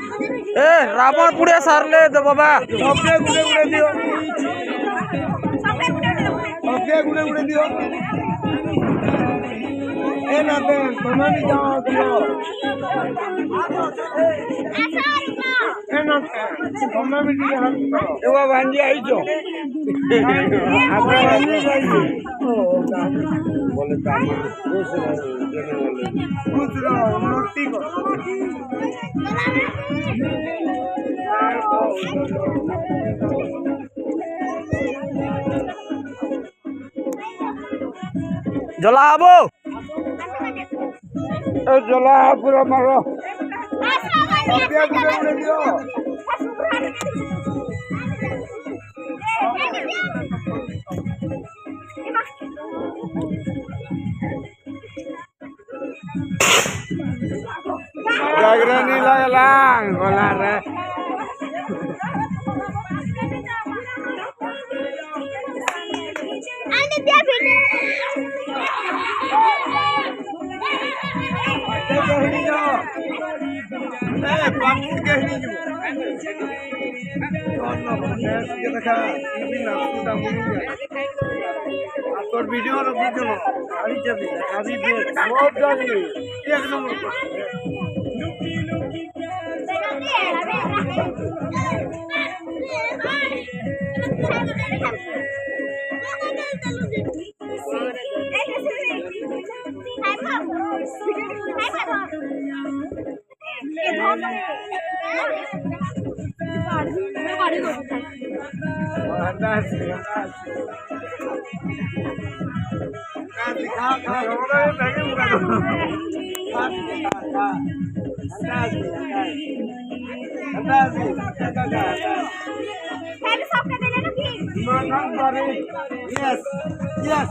रावण पुड़े सारले दो बाबा सबके गुड़े गुड़े दियो सबके गुड़े गुड़े दियो ए ना ते तुम्हें भी जाओ दियो ए ना तुम्हें भी दियो ए वो भांजी आई जो आपने भांजी आई बोले काम खुश रहो उन्नति करो जला आबो ए जला पूरा मारो सबके गुड़े गुड़े दियो जागरणी लागलांग बोला रे आने दिया फिर कहनी जाओ ए पानी कहनी जो ना बनेस के देखा टीवी ना सुदा मुनिया आपन वीडियो रो वीडियो गाड़ी चली अभी भी बहुत गाड़ी एक नंबर Yes, yes.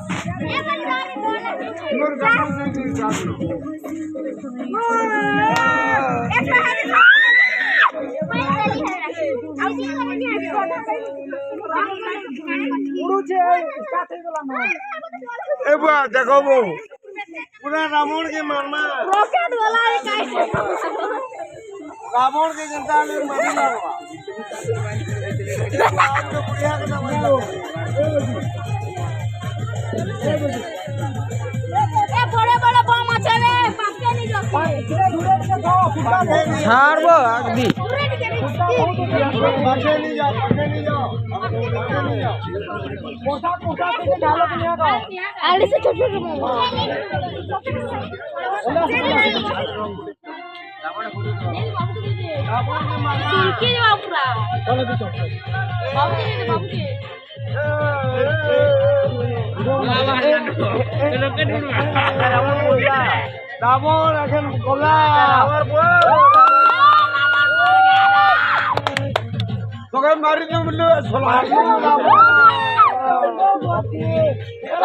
देखो वो पूरा रावण के मारना रॉकेट वाला है रावण के जनता ने मारी लगवा तो बुढ़िया के नाम ए बड़े बड़े बम আছে রে পাকে নি যাও দূরে থেকে খাও ছাড়বো আগদি पाके नहीं जाओ कोठा कोठा से डालो दुनिया का आले से छोटे छोटे की बाबूरा चलो भी चलो बाबूजी रावण এখন গোলা তোকে মারি দিও বলে সোলা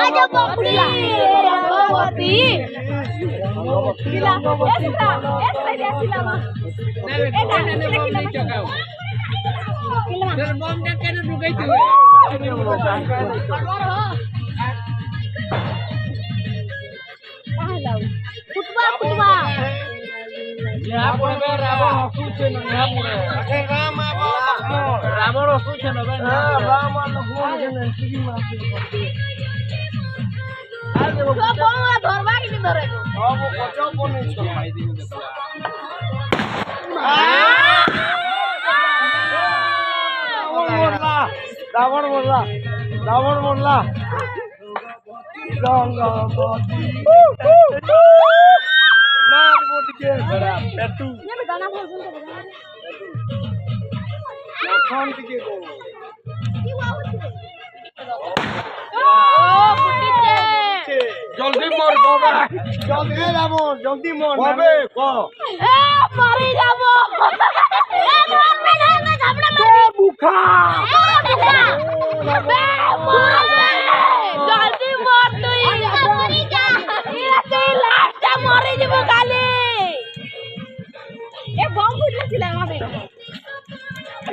আজো বাপুরি বাপুরি কিলা এসরা দিছিলা মা এটা কিলা চকাও কিলা তোর বমটা কেন ঢুকাইছো ফুটবা यहाँ पड़े रावण असुर छे न यहाँ पड़े अरे राम आबो रावण असुर छे न बे हां राम आबो बोल के न सीधी मारते आज वो बम धरवा कि धरे अब कचो कोनी छ रावण बोलला नाद बोल के बड़ा पेटू ये भी गाना बोल सुन तो खान के को की हुआ ओ फुटिचे जल्दी मर बाबा जल्दी रावण जल्दी मर बाबे को ए मारी जाबो ए मर पे ना मैं झपड़ा मार बुखा जल्दी मर तुई मरी जा ये तुई लास्ट मरी जबो काली ए बम फुटले छिला माबे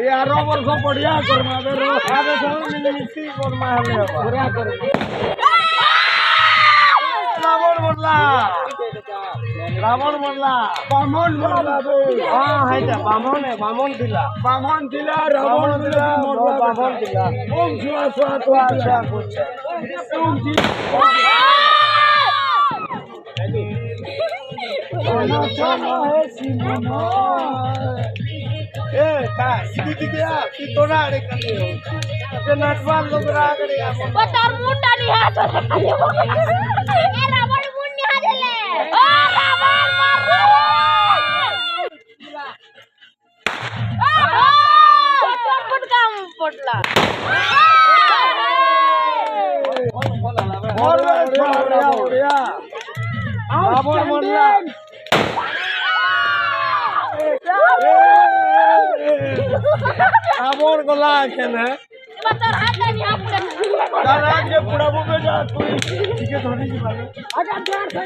ए ଆର ବର୍ଷ ବଢିଆ କରମା ଏବେ ସବୁ ମିଳିମିଶି କରମା ହେଲେ ହବ ବଢିଆ କରମା ରାବଣ ମରଲା ବାମନ ମରଲା ହଁ ହେଇଟା ବାମନ ଥିଲା ରାବଣ ଥିଲା ବାମନ ଥିଲା ଓಂ ଛୁଆ ଛୁଆ ଛୁଆ ଛୁଆ ଓಂ ଜି ए का सीधी गया कि तोरा अड़े कर ले जे नटवा लोग रागड़े बतर मुंडा निहात ए रावण मुंड निहादेले ओ रावण मार फट काम पडला बढ़िया रावण मरला रावण गला केने बतर हाथ नहीं आप दादा के पुड़ाबो में जा तू ठीक है थोड़ी सी बात आजा ध्यान से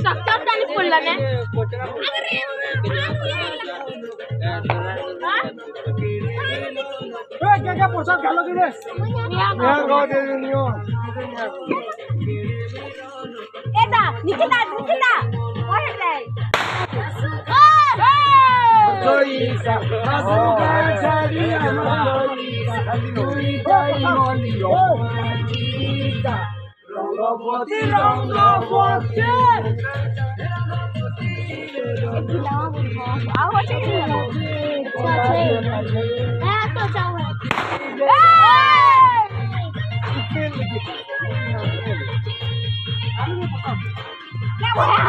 Saktan pullan क्या पोशाक घालो तिथे गाव दे नियो एदा निकिता what is that जोई सा आसुका छाड़ी अमलोई खाली ताई मोलियो जीता रंगवती आहो चली तो जाओ क्या हुआ